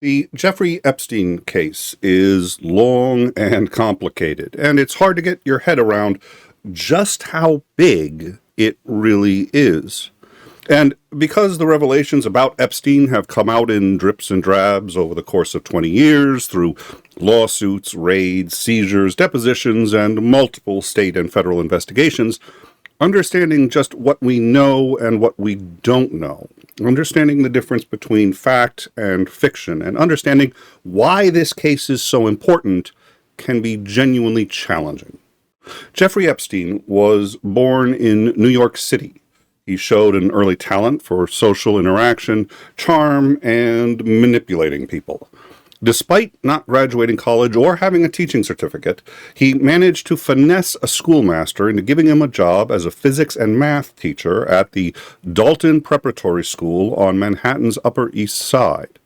The Jeffrey Epstein case is long and complicated, and it's hard to get your head around just how big it really is. And because the revelations about Epstein have come out in drips and drabs over the course of 20 years through lawsuits, raids, seizures, depositions, and multiple state and federal investigations, understanding just what we know and what we don't know, understanding the difference between fact and fiction, and understanding why this case is so important can be genuinely challenging. Jeffrey Epstein was born in New York City. He showed an early talent for social interaction, charm, and manipulating people. Despite not graduating college or having a teaching certificate, he managed to finesse a schoolmaster into giving him a job as a physics and math teacher at the Dalton Preparatory School on Manhattan's Upper East Side.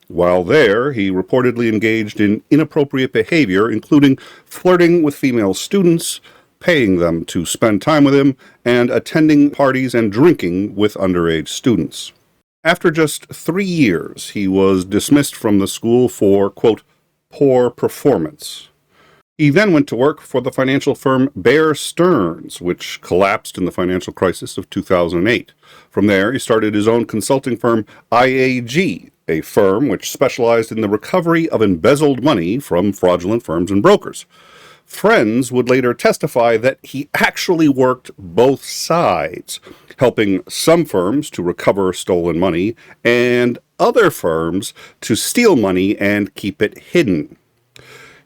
While there, he reportedly engaged in inappropriate behavior, including flirting with female students, paying them to spend time with him, and attending parties and drinking with underage students. After just 3 years, he was dismissed from the school for, quote, poor performance. He then went to work for the financial firm Bear Stearns, which collapsed in the financial crisis of 2008. From there, he started his own consulting firm, IAG, a firm which specialized in the recovery of embezzled money from fraudulent firms and brokers. Friends would later testify that he actually worked both sides, helping some firms to recover stolen money and other firms to steal money and keep it hidden.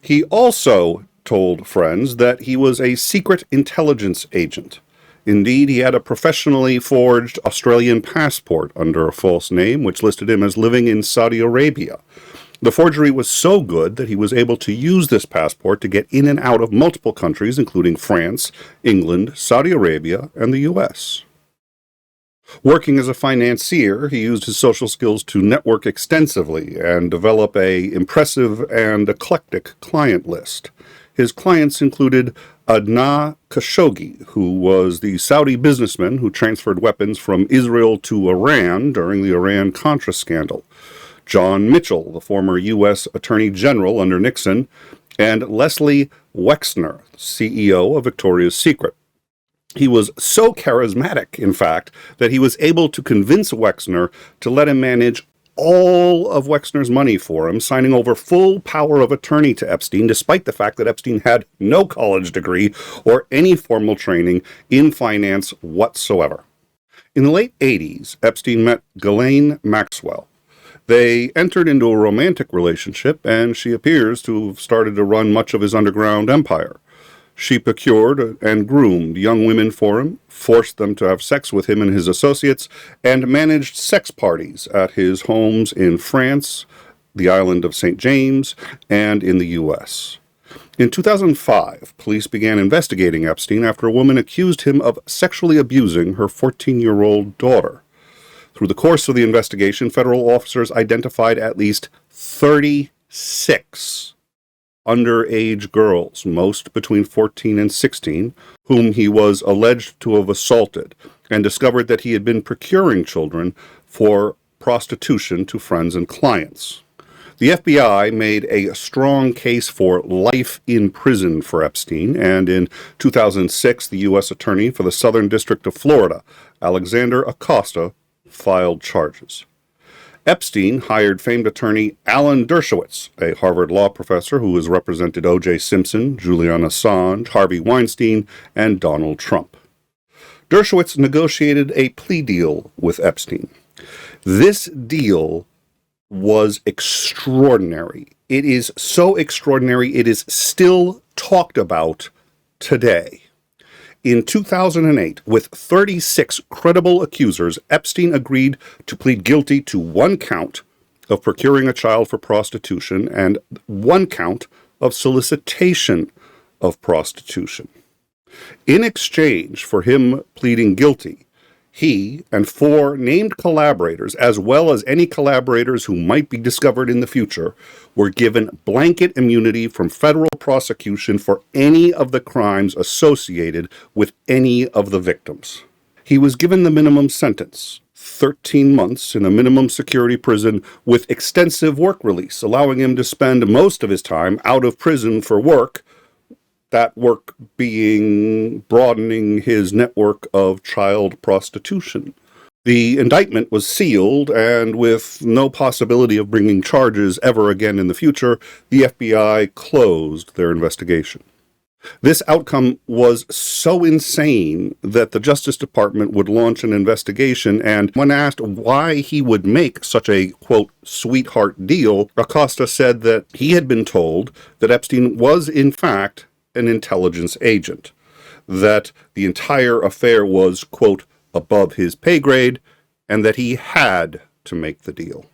He also told friends that he was a secret intelligence agent. Indeed, he had a professionally forged Australian passport under a false name, which listed him as living in Saudi Arabia. The forgery was so good that he was able to use this passport to get in and out of multiple countries, including France, England, Saudi Arabia, and the U.S. Working as a financier, he used his social skills to network extensively and develop an impressive and eclectic client list. His clients included Adnan Khashoggi, who was the Saudi businessman who transferred weapons from Israel to Iran during the Iran-Contra scandal, John Mitchell, the former U.S. Attorney General under Nixon, and Leslie Wexner, CEO of Victoria's Secret. He was so charismatic, in fact, that he was able to convince Wexner to let him manage all of Wexner's money for him, signing over full power of attorney to Epstein, despite the fact that Epstein had no college degree or any formal training in finance whatsoever. In the late 80s, Epstein met Ghislaine Maxwell. They entered into a romantic relationship, and she appears to have started to run much of his underground empire. She procured and groomed young women for him, forced them to have sex with him and his associates, and managed sex parties at his homes in France, the island of St. James, and in the U.S. In 2005, police began investigating Epstein after a woman accused him of sexually abusing her 14-year-old daughter. Through the course of the investigation, federal officers identified at least 36 underage girls, most between 14 and 16, whom he was alleged to have assaulted, and discovered that he had been procuring children for prostitution to friends and clients. The FBI made a strong case for life in prison for Epstein, and in 2006, the U.S. Attorney for the Southern District of Florida, Alexander Acosta, filed charges. Epstein hired famed attorney Alan Dershowitz, a Harvard law professor who has represented O.J. Simpson, Julian Assange, Harvey Weinstein, and Donald Trump. Dershowitz negotiated a plea deal with Epstein. This deal was extraordinary. It is so extraordinary it is still talked about today. In 2008, with 36 credible accusers, Epstein agreed to plead guilty to 1 count of procuring a child for prostitution and 1 count of solicitation of prostitution. In exchange for him pleading guilty, he and 4 named collaborators, as well as any collaborators who might be discovered in the future, were given blanket immunity from federal prosecution for any of the crimes associated with any of the victims. He was given the minimum sentence, 13 months in a minimum security prison with extensive work release, allowing him to spend most of his time out of prison for work, that work being broadening his network of child prostitution. The indictment was sealed, and with no possibility of bringing charges ever again in the future, the FBI closed their investigation. This outcome was so insane that the Justice Department would launch an investigation, and when asked why he would make such a, quote, sweetheart deal, Acosta said that he had been told that Epstein was, in fact, an intelligence agent, that the entire affair was, quote, above his pay grade, and that he had to make the deal.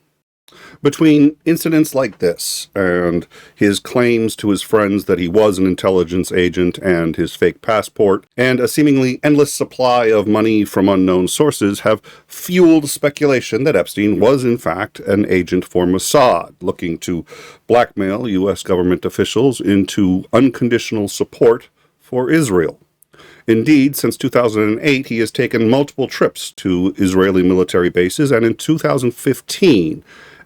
Between incidents like this and his claims to his friends that he was an intelligence agent and his fake passport, and a seemingly endless supply of money from unknown sources, have fueled speculation that Epstein was in fact an agent for Mossad, looking to blackmail U.S. government officials into unconditional support for Israel. Indeed, since 2008, he has taken multiple trips to Israeli military bases, and in 2015,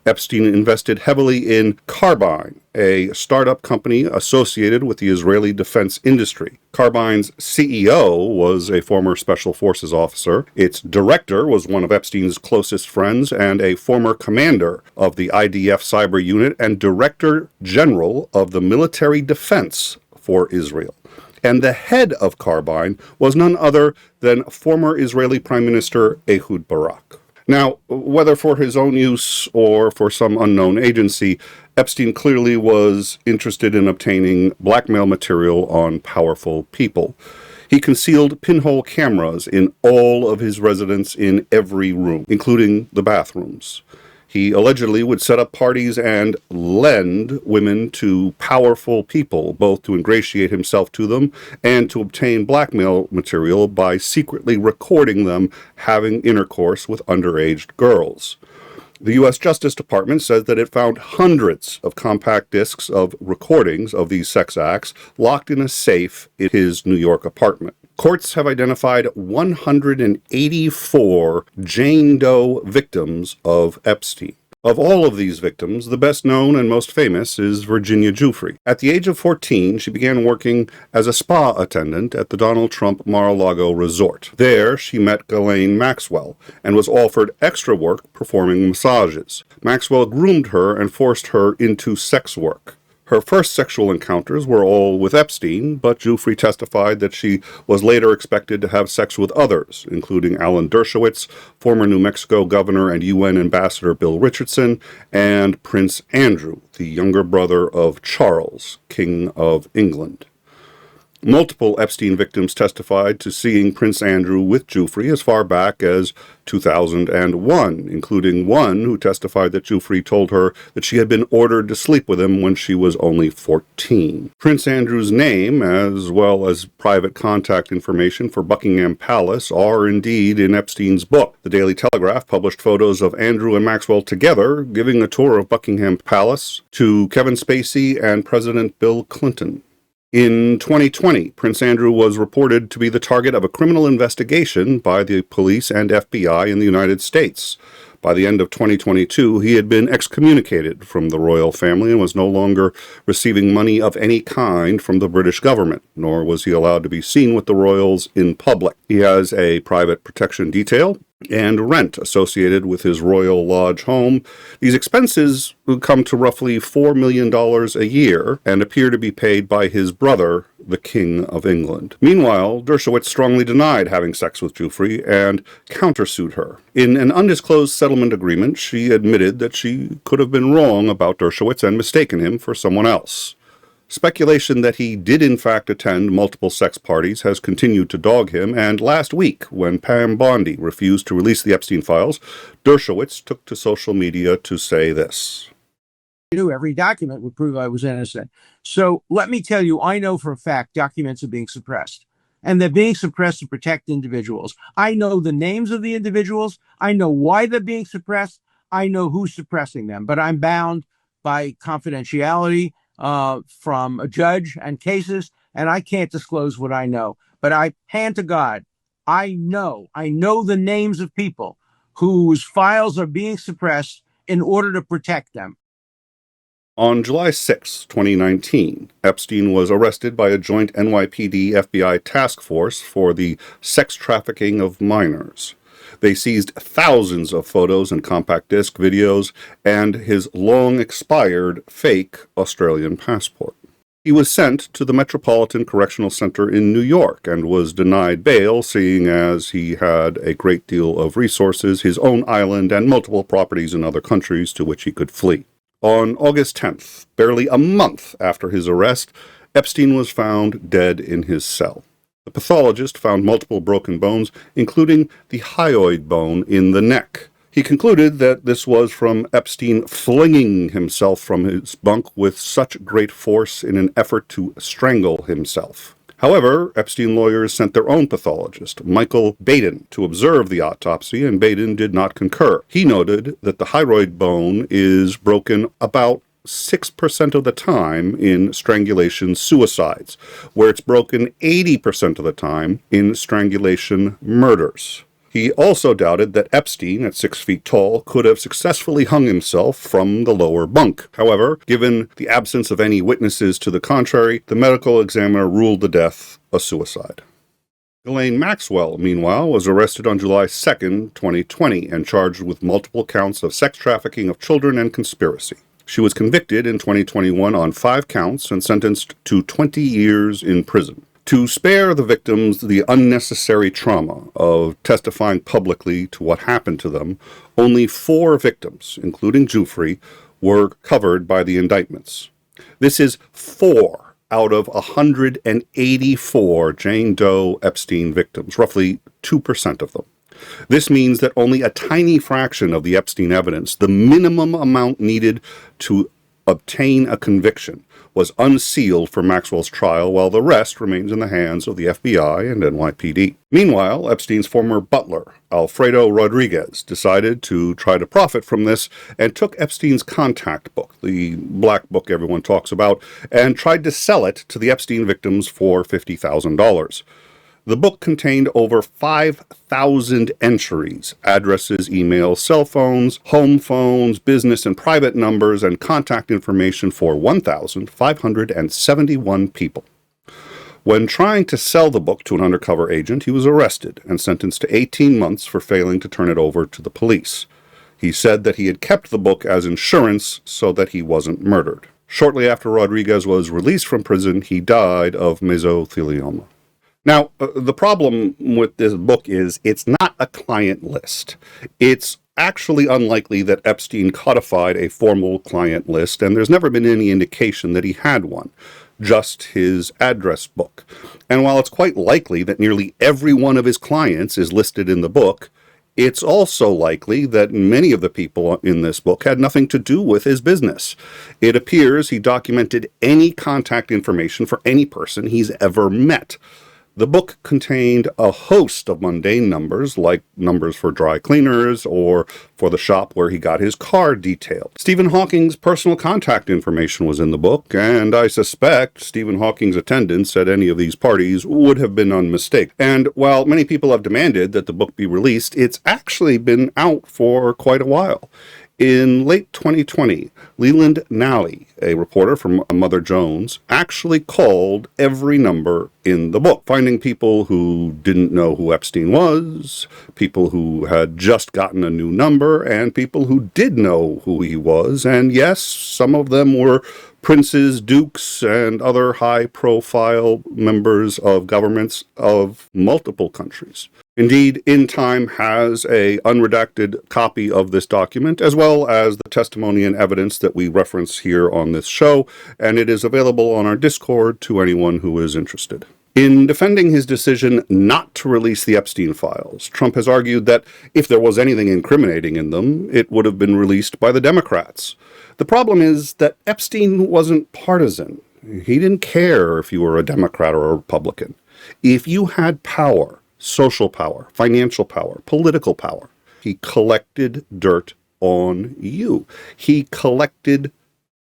Epstein invested heavily in Carbine, a startup company associated with the Israeli defense industry. Carbine's CEO was a former Special Forces officer. Its director was one of Epstein's closest friends and a former commander of the IDF cyber unit and director general of the military defense for Israel. And the head of Carbine was none other than former Israeli Prime Minister Ehud Barak. Now, whether for his own use or for some unknown agency, Epstein clearly was interested in obtaining blackmail material on powerful people. He concealed pinhole cameras in all of his residence in every room, including the bathrooms. He allegedly would set up parties and lend women to powerful people, both to ingratiate himself to them and to obtain blackmail material by secretly recording them having intercourse with underage girls. The U.S. Justice Department says that it found hundreds of compact discs of recordings of these sex acts locked in a safe in his New York apartment. Courts have identified 184 Jane Doe victims of Epstein. Of all of these victims, the best known and most famous is Virginia Giuffre. At the age of 14, she began working as a spa attendant at the Donald Trump Mar-a-Lago resort. There, she met Ghislaine Maxwell and was offered extra work performing massages. Maxwell groomed her and forced her into sex work. Her first sexual encounters were all with Epstein, but Giuffre testified that she was later expected to have sex with others, including Alan Dershowitz, former New Mexico governor and UN ambassador Bill Richardson, and Prince Andrew, the younger brother of Charles, King of England. Multiple Epstein victims testified to seeing Prince Andrew with Giuffre as far back as 2001, including one who testified that Giuffre told her that she had been ordered to sleep with him when she was only 14. Prince Andrew's name, as well as private contact information for Buckingham Palace, are indeed in Epstein's book. The Daily Telegraph published photos of Andrew and Maxwell together, giving a tour of Buckingham Palace to Kevin Spacey and President Bill Clinton. In 2020, Prince Andrew was reported to be the target of a criminal investigation by the police and FBI in the United States. By the end of 2022, he had been excommunicated from the royal family and was no longer receiving money of any kind from the British government, nor was he allowed to be seen with the royals in public. He has a private protection detail and rent associated with his Royal Lodge home. These expenses come to roughly $4 million a year and appear to be paid by his brother, the King of England. Meanwhile, Dershowitz strongly denied having sex with Giuffre and countersued her. In an undisclosed settlement agreement, she admitted that she could have been wrong about Dershowitz and mistaken him for someone else. Speculation that he did in fact attend multiple sex parties has continued to dog him, and last week, when Pam Bondi refused to release the Epstein files, Dershowitz took to social media to say this. Every document would prove I was innocent. So let me tell you, I know for a fact documents are being suppressed. And they're being suppressed to protect individuals. I know the names of the individuals. I know why they're being suppressed. I know who's suppressing them. But I'm bound by confidentiality from a judge and cases, and I can't disclose what I know. But I hand to God, I know the names of people whose files are being suppressed in order to protect them. On July 6, 2019, Epstein was arrested by a joint NYPD-FBI task force for the sex trafficking of minors. They seized thousands of photos and compact disc videos and his long-expired fake Australian passport. He was sent to the Metropolitan Correctional Center in New York and was denied bail, seeing as he had a great deal of resources, his own island, and multiple properties in other countries to which he could flee. On August 10th, barely a month after his arrest, Epstein was found dead in his cell. The pathologist found multiple broken bones, including the hyoid bone in the neck. He concluded that this was from Epstein flinging himself from his bunk with such great force in an effort to strangle himself. However, Epstein lawyers sent their own pathologist, Michael Baden, to observe the autopsy, and Baden did not concur. He noted that the hyoid bone is broken about 6% of the time in strangulation suicides, where it's broken 80% of the time in strangulation murders. He also doubted that Epstein, at 6 feet tall, could have successfully hung himself from the lower bunk. However, given the absence of any witnesses to the contrary, the medical examiner ruled the death a suicide. Ghislaine Maxwell, meanwhile, was arrested on July 2, 2020, and charged with multiple counts of sex trafficking of children and conspiracy. She was convicted in 2021 on 5 counts and sentenced to 20 years in prison. To spare the victims the unnecessary trauma of testifying publicly to what happened to them, only 4 victims, including Giuffre, were covered by the indictments. This is 4 out of 184 Jane Doe Epstein victims, roughly 2% of them. This means that only a tiny fraction of the Epstein evidence, the minimum amount needed to obtain a conviction, was unsealed for Maxwell's trial, while the rest remains in the hands of the FBI and NYPD. Meanwhile, Epstein's former butler, Alfredo Rodriguez, decided to try to profit from this and took Epstein's contact book, the black book everyone talks about, and tried to sell it to the Epstein victims for $50,000. The book contained over 5,000 entries, addresses, emails, cell phones, home phones, business and private numbers, and contact information for 1,571 people. When trying to sell the book to an undercover agent, he was arrested and sentenced to 18 months for failing to turn it over to the police. He said that he had kept the book as insurance so that he wasn't murdered. Shortly after Rodriguez was released from prison, he died of mesothelioma. Now, the problem with this book is it's not a client list. It's actually unlikely that Epstein codified a formal client list, and there's never been any indication that he had one, just his address book. And while it's quite likely that nearly every one of his clients is listed in the book, it's also likely that many of the people in this book had nothing to do with his business. It appears he documented any contact information for any person he's ever met. The book contained a host of mundane numbers, like numbers for dry cleaners or for the shop where he got his car detailed. Stephen Hawking's personal contact information was in the book, and I suspect Stephen Hawking's attendance at any of these parties would have been unmistakable. And while many people have demanded that the book be released, it's actually been out for quite a while. In late 2020, Leland Nally, a reporter from Mother Jones, actually called every number in the book, finding people who didn't know who Epstein was, people who had just gotten a new number, and people who did know who he was. And yes, some of them were princes, dukes, and other high-profile members of governments of multiple countries. Indeed, In Time has an unredacted copy of this document, as well as the testimony and evidence that we reference here on this show, and it is available on our Discord to anyone who is interested. In defending his decision not to release the Epstein files, Trump has argued that if there was anything incriminating in them, it would have been released by the Democrats. The problem is that Epstein wasn't partisan. He didn't care if you were a Democrat or a Republican. If you had power, social power, financial power, political power, he collected dirt on you. He collected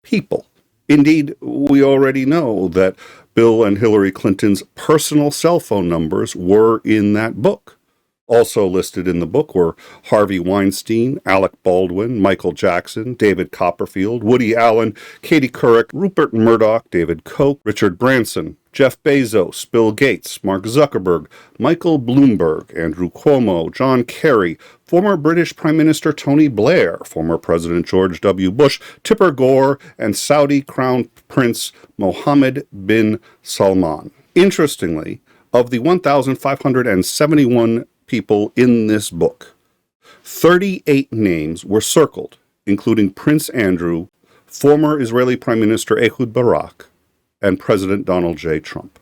people. Indeed, we already know that Bill and Hillary Clinton's personal cell phone numbers were in that book. Also listed in the book were Harvey Weinstein, Alec Baldwin, Michael Jackson, David Copperfield, Woody Allen, Katie Couric, Rupert Murdoch, David Koch, Richard Branson, Jeff Bezos, Bill Gates, Mark Zuckerberg, Michael Bloomberg, Andrew Cuomo, John Kerry, former British Prime Minister Tony Blair, former President George W. Bush, Tipper Gore, and Saudi Crown Prince Mohammed bin Salman. Interestingly, of the 1,571 people in this book, 38 names were circled, including Prince Andrew, former Israeli Prime Minister Ehud Barak, and President Donald J. Trump.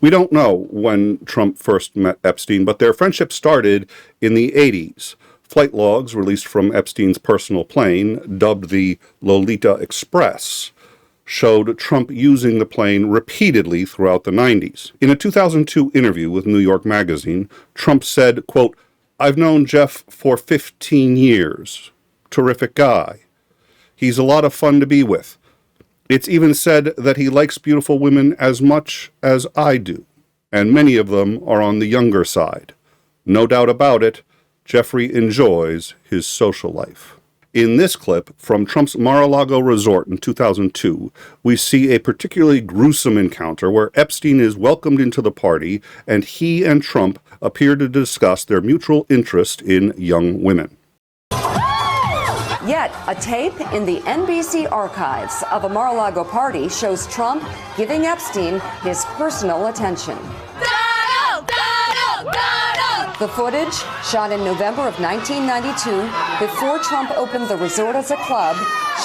We don't know when Trump first met Epstein, but their friendship started in the 80s. Flight logs released from Epstein's personal plane, dubbed the Lolita Express, showed Trump using the plane repeatedly throughout the 90s. In a 2002 interview with New York Magazine, Trump said, quote, "I've known Jeff for 15 years. Terrific guy. He's a lot of fun to be with. It's even said that he likes beautiful women as much as I do, and many of them are on the younger side. No doubt about it, Jeffrey enjoys his social life." In this clip from Trump's Mar-a-Lago resort in 2002, we see a particularly gruesome encounter where Epstein is welcomed into the party and he and Trump appear to discuss their mutual interest in young women. Yet, a tape in the NBC archives of a Mar-a-Lago party shows Trump giving Epstein his personal attention. Donald! Donald! Donald! The footage, shot in November of 1992, before Trump opened the resort as a club,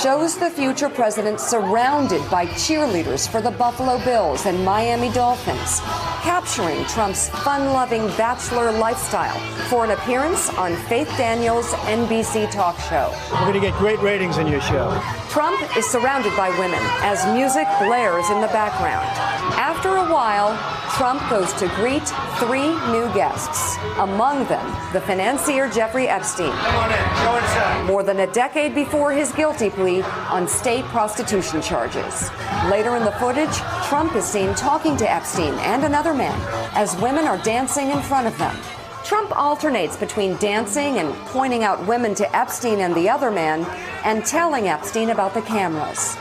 shows the future president surrounded by cheerleaders for the Buffalo Bills and Miami Dolphins, capturing Trump's fun-loving bachelor lifestyle for an appearance on Faith Daniels' NBC talk show. We're going to get great ratings in your show. Trump is surrounded by women as music blares in the background. After a while, Trump goes to greet 3 new guests, among them the financier Jeffrey Epstein. Come on in. Go inside. More than a decade before his guilty plea on state prostitution charges. Later in the footage, Trump is seen talking to Epstein and another man as women are dancing in front of them. Trump alternates between dancing and pointing out women to Epstein and the other man and telling Epstein about the cameras.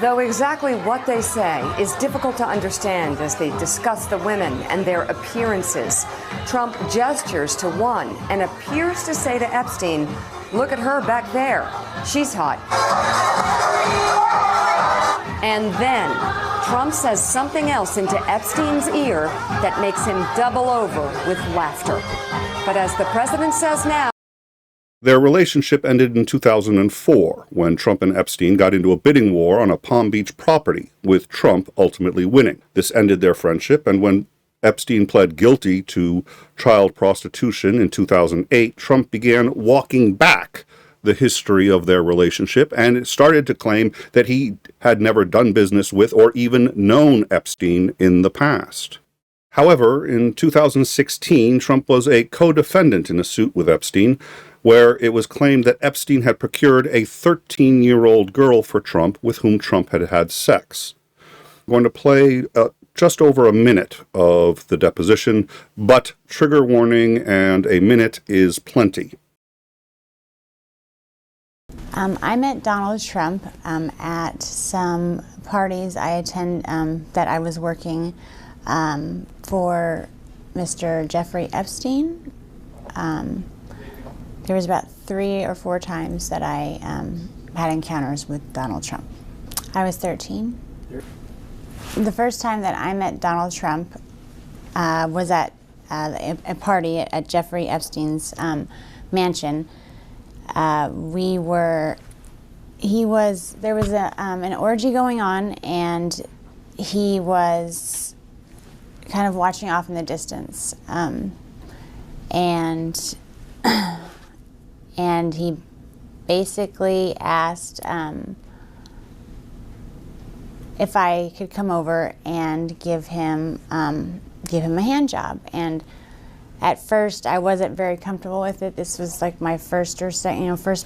Though exactly what they say is difficult to understand as they discuss the women and their appearances, Trump gestures to one and appears to say to Epstein, "Look at her back there. She's hot." And then Trump says something else into Epstein's ear that makes him double over with laughter. But as the president says now, Their relationship ended in 2004 when Trump and Epstein got into a bidding war on a Palm Beach property, with Trump ultimately winning. This ended their friendship, and when Epstein pled guilty to child prostitution in 2008, Trump began walking back the history of their relationship and started to claim that he had never done business with or even known Epstein in the past. However, in 2016, Trump was a co-defendant in a suit with Epstein, where it was claimed that Epstein had procured a 13-year-old girl for Trump with whom Trump had had sex. I'm going to play just over a minute of the deposition, but trigger warning, and a minute is plenty. I met Donald Trump at some parties I attend that I was working for Mr. Jeffrey Epstein. There was about 3 or 4 times that I had encounters with Donald Trump. I was 13. The first time that I met Donald Trump was at a party at Jeffrey Epstein's mansion. There was an orgy going on, and he was kind of watching off in the distance. And he basically asked if I could come over and give him a hand job. And at first, I wasn't very comfortable with it. This was like my first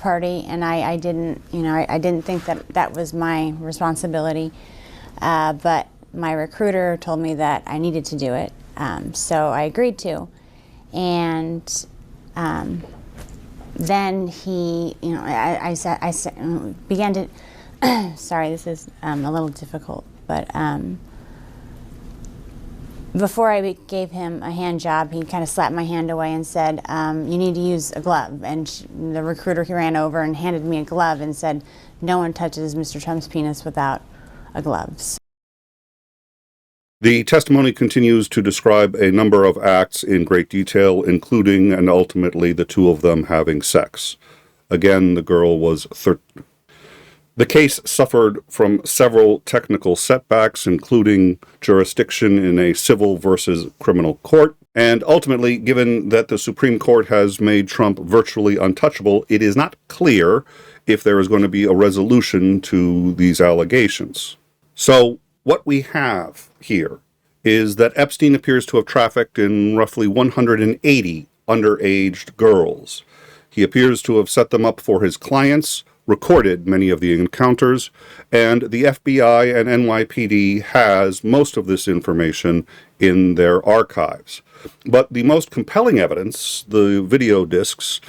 party, and I didn't think that was my responsibility. But my recruiter told me that I needed to do it. So I agreed to. And then he, I began to, sorry, this is a little difficult, but before I gave him a hand job, he kind of slapped my hand away and said, you need to use a glove. And the recruiter, he ran over and handed me a glove and said, no one touches Mr. Trump's penis without a glove. The testimony continues to describe a number of acts in great detail, including and ultimately the two of them having sex. Again, the girl was 13. The case suffered from several technical setbacks, including jurisdiction in a civil versus criminal court. And ultimately, given that the Supreme Court has made Trump virtually untouchable, it is not clear if there is going to be a resolution to these allegations. So, what we have here is that Epstein appears to have trafficked in roughly 180 underage girls. He appears to have set them up for his clients, recorded many of the encounters, and the FBI and NYPD has most of this information in their archives. But the most compelling evidence, the video discs,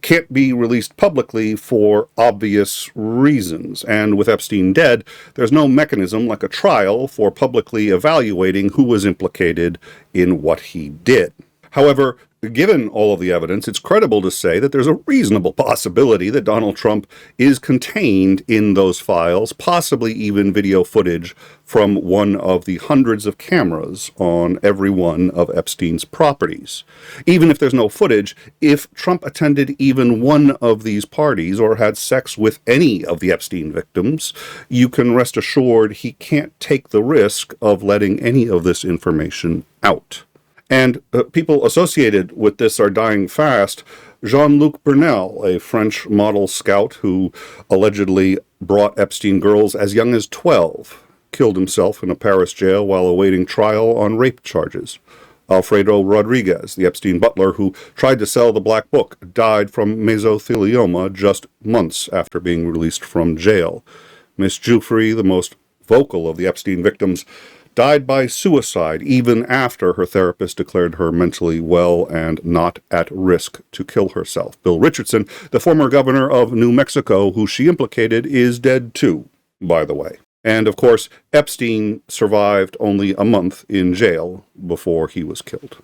can't be released publicly for obvious reasons. And with Epstein dead, there's no mechanism like a trial for publicly evaluating who was implicated in what he did. However, given all of the evidence, it's credible to say that there's a reasonable possibility that Donald Trump is contained in those files, possibly even video footage from one of the hundreds of cameras on every one of Epstein's properties. Even if there's no footage, if Trump attended even one of these parties or had sex with any of the Epstein victims, you can rest assured he can't take the risk of letting any of this information out. And people associated with this are dying fast. Jean-Luc Brunel, a French model scout who allegedly brought Epstein girls as young as 12, killed himself in a Paris jail while awaiting trial on rape charges. Alfredo Rodriguez, the Epstein butler who tried to sell the Black Book, died from mesothelioma just months after being released from jail. Miss Giuffre, the most vocal of the Epstein victims, died by suicide even after her therapist declared her mentally well and not at risk to kill herself. Bill Richardson, the former governor of New Mexico, who she implicated, is dead too, by the way. And of course, Epstein survived only a month in jail before he was killed.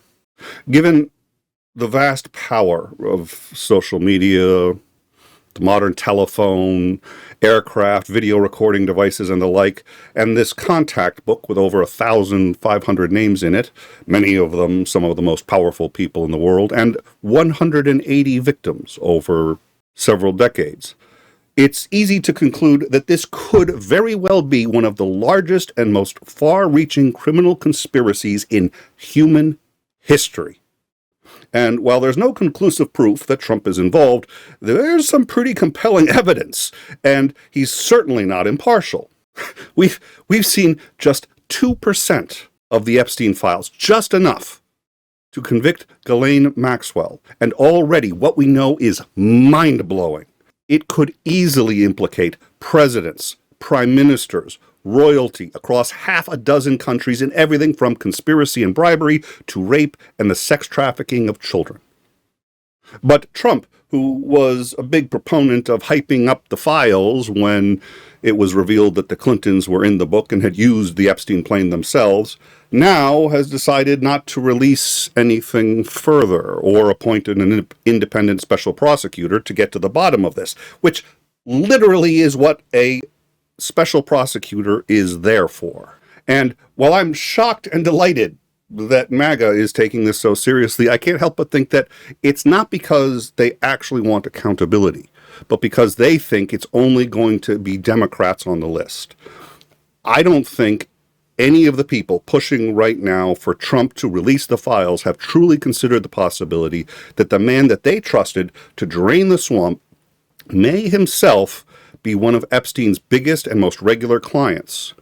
Given the vast power of social media, the modern telephone, aircraft, video recording devices, and the like, and this contact book with over 1,500 names in it, many of them some of the most powerful people in the world, and 180 victims over several decades. It's easy to conclude that this could very well be one of the largest and most far-reaching criminal conspiracies in human history. And while there's no conclusive proof that Trump is involved, there's some pretty compelling evidence, and he's certainly not impartial. We've seen just 2% of the Epstein files, just enough to convict Ghislaine Maxwell, and already what we know is mind-blowing. It could easily implicate presidents, prime ministers, royalty across half a dozen countries in everything from conspiracy and bribery to rape and the sex trafficking of children. But Trump, who was a big proponent of hyping up the files when it was revealed that the Clintons were in the book and had used the Epstein plane themselves, now has decided not to release anything further or appointed an independent special prosecutor to get to the bottom of this, which literally is what a special prosecutor is there for. And while I'm shocked and delighted that MAGA is taking this so seriously, I can't help but think that it's not because they actually want accountability, but because they think it's only going to be Democrats on the list. I don't think any of the people pushing right now for Trump to release the files have truly considered the possibility that the man that they trusted to drain the swamp may himself be one of Epstein's biggest and most regular clients.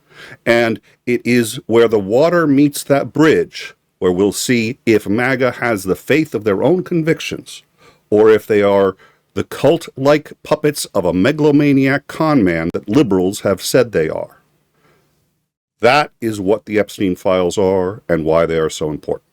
And it is where the water meets that bridge where we'll see if MAGA has the faith of their own convictions, or if they are the cult-like puppets of a megalomaniac con man that liberals have said they are. That is what the Epstein files are and why they are so important.